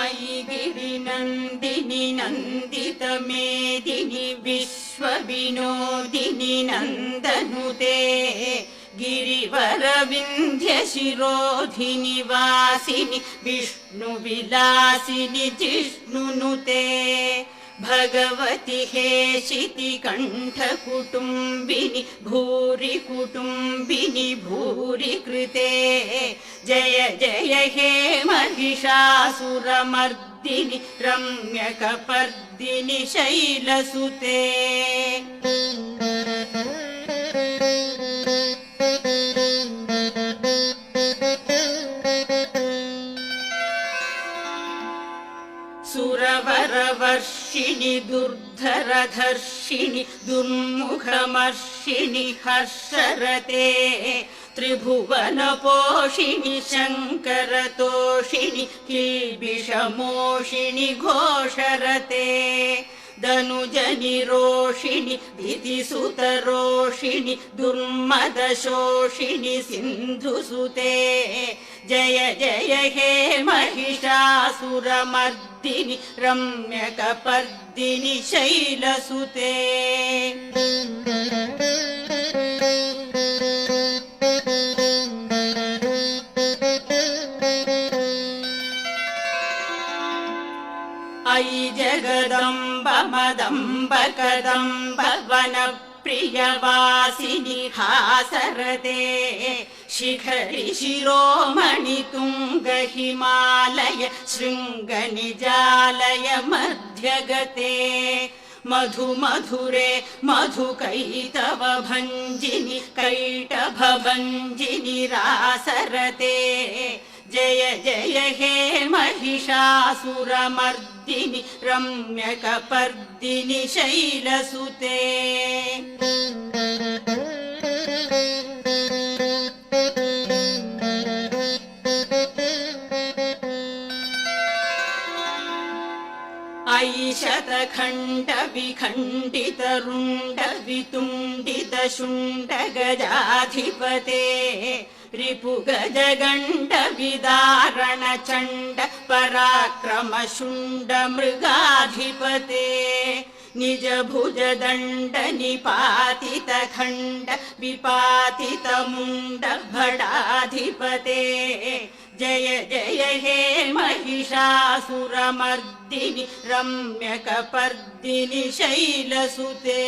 अयि गिरिनन्दिनि नन्दितमेदिनि विश्वविनोदिनि नन्दनुते गिरिवरविन्ध्यशिरोधिनि वासिनि विष्णुविलासिनि जिष्णुनुते भगवति हेशिति कण्ठकुटुम्बिनि भूरि कुटुम्बिनि भूरि कृते जय जय हे महिषासुरमर्दिनि रम्यकपर्दिनि शैलसुते सुरवरवर्षिणि दुर्धरधर्षिणि दुर्मुखमर्षिणि हर्षरते त्रिभुवनपोषिणि शङ्करतोषिणि किल्बिषमोषिणि घोषरते धनुजनिरोषिणि भीतिसुतरोषिणि दुर्मदशोषिणि सिन्धुसुते जय जय हे महिषासुरमर्दिनि रम्यकपर्दिनि शैलसुते अयि जगदम्ब मदम्ब कदम्ब वनप्रियवासिनि हासरते शिखरि शिरोमणि तुङ्ग हिमालय शृङ्गनिजालय मध्यगते मधुमधुरे मधुकैटभ भञ्जिनि कैटभ भञ्जिनि रासरते जय जय हे महिषासुरमर्दिनि रम्यकपर्दिनि शैलसुते अयि शतखण्ड विखण्डित रुण्ड वितुण्डित शुण्ड गजाधिपते रिपुगजगण्ड विदारण चण्ड पराक्रम शुण्ड मृगाधिपते निज भुज दण्ड निपातित खण्ड विपातित मुण्ड भडाधिपते जय जय हे महिषासुरमर्दिनि रम्यकपर्दिनि शैलसुते